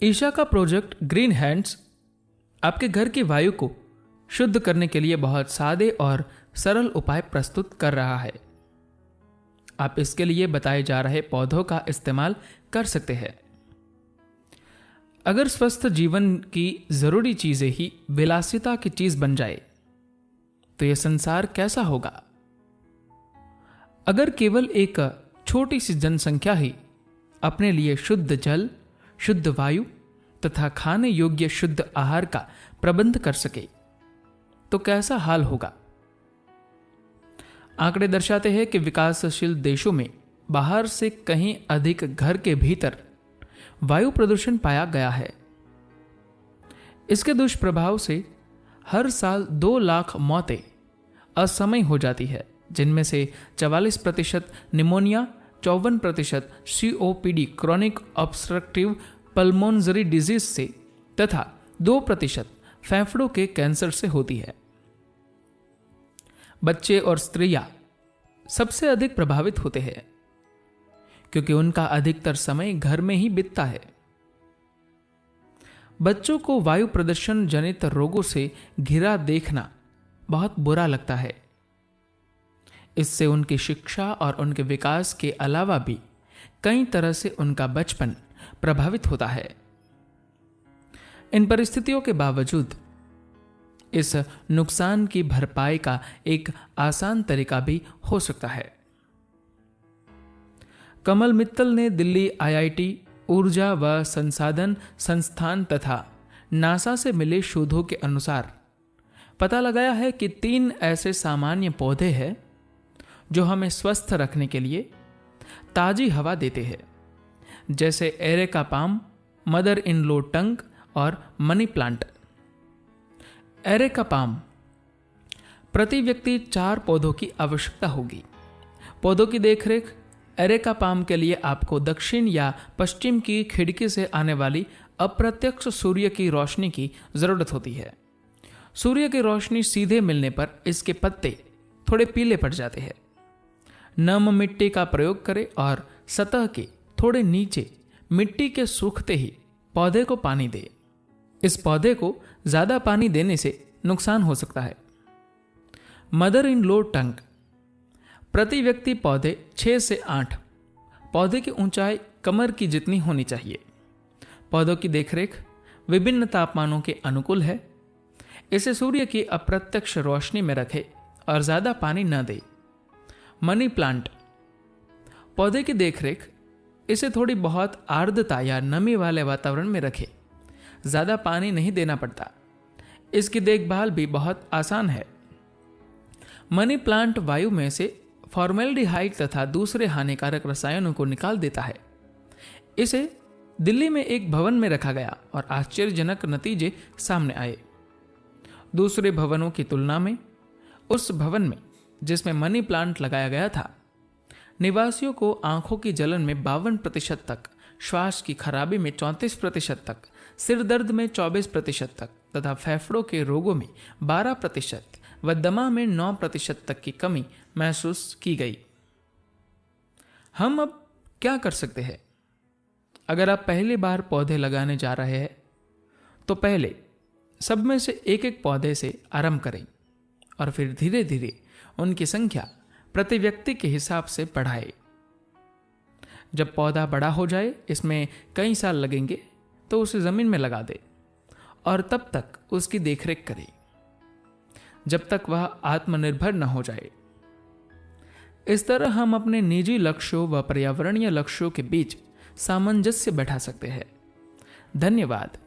ईशा का project green hands आपके घर की वायु को शुद्ध करने के लिए बहुत सादे और सरल उपाय प्रस्तुत कर रहा है। आप इसके लिए बताए जा रहे पौधों का इस्तेमाल कर सकते हैं। अगर स्वस्थ जीवन की जरूरी चीजें ही विलासिता की चीज बन जाए तो यह संसार कैसा होगा। अगर केवल एक छोटी सी जनसंख्या ही अपने लिए शुद्ध जल, शुद्ध वायु तथा खाने योग्य शुद्ध आहार का प्रबंध कर सके तो कैसा हाल होगा। आंकड़े दर्शाते हैं कि विकासशील देशों में बाहर से कहीं अधिक घर के भीतर वायु प्रदूषण पाया गया है। इसके दुष्प्रभाव से हर साल 2 लाख मौतें असमय हो जाती है, जिनमें से 44% pneumonia, 54% COPD chronic obstructive pulmonary disease से तथा 2% फेफड़ों के कैंसर से होती है। बच्चे और स्त्रियां सबसे अधिक प्रभावित होते हैं क्योंकि उनका अधिकतर समय घर में ही बीतता है। बच्चों को वायु प्रदूषण जनित रोगों से घिरा देखना बहुत बुरा लगता है। इससे उनकी शिक्षा और उनके विकास के अलावा भी कई तरह से उनका बचपन प्रभावित होता है। इन परिस्थितियों के बावजूद इस नुकसान की भरपाई का एक आसान तरीका भी हो सकता है। कमल मित्तल ने दिल्ली IIT ऊर्जा व संसाधन संस्थान तथा नासा से मिले शोधों के अनुसार पता लगाया है कि 3 ऐसे सामान्य पौधे हैं जो हमें स्वस्थ रखने के लिए ताजी हवा देते हैं, जैसे areca palm, mother in law tongue और मनी प्लांट। एरेका पाम प्रति व्यक्ति 4 पौधों की आवश्यकता होगी। पौधों की देखरेख एरेका पाम के लिए आपको दक्षिण या पश्चिम की खिड़की से आने वाली अप्रत्यक्ष सूर्य की रोशनी की जरूरत होती है। सूर्य की रोशनी सीधे मिलने पर इसके पत्ते थोड़े पीले पड़ जाते हैं। नम मिट्टी का प्रयोग करें और सतह के थोड़े नीचे मिट्टी के सूखते ही पौधे को पानी दें। इस पौधे को ज्यादा पानी देने से नुकसान हो सकता है। मदर इन लॉ टंग प्रति व्यक्ति पौधे 6 से 8। पौधे की ऊंचाई कमर की जितनी होनी चाहिए। पौधों की देखरेख विभिन्न तापमानों के अनुकूल है। इसे सूर्य की अप्रत्यक्ष रोशनी में रखें और ज्यादा पानी न दें। मनी प्लांट पौधे की देखरेख इसे थोड़ी बहुत आर्द्रता या नमी वाले वातावरण में रखें। ज्यादा पानी नहीं देना पड़ता। इसकी देखभाल भी बहुत आसान है। मनी प्लांट वायु में से फॉर्मेल्डिहाइड तथा दूसरे हानिकारक रसायनों को निकाल देता है। इसे दिल्ली में एक भवन में रखा गया और आश्चर्यजनक नतीजे सामने आए। दूसरे भवनों की तुलना में उस भवन में जिसमें मनी प्लांट लगाया गया था, निवासियों को आंखों की जलन में 52% तक, श्वास की खराबी में 34% तक, सिर दर्द में 24% तक तथा फेफड़ों के रोगों में 12% व दमा में 9% तक की कमी महसूस की गई। हम अब क्या कर सकते हैं? अगर आप पहली बार पौधे लगाने जा रहे हैं तो पहले सब में से एक पौधे से आरंभ करें और फिर धीरे धीरे उनकी संख्या प्रति व्यक्ति के हिसाब से बढ़ाएं। जब पौधा बड़ा हो जाए, इसमें कई साल लगेंगे, तो उसे जमीन में लगा दे और तब तक उसकी देखरेख करें जब तक वह आत्मनिर्भर न हो जाए। इस तरह हम अपने निजी लक्ष्यों व पर्यावरणीय लक्ष्यों के बीच सामंजस्य बैठा सकते हैं। धन्यवाद।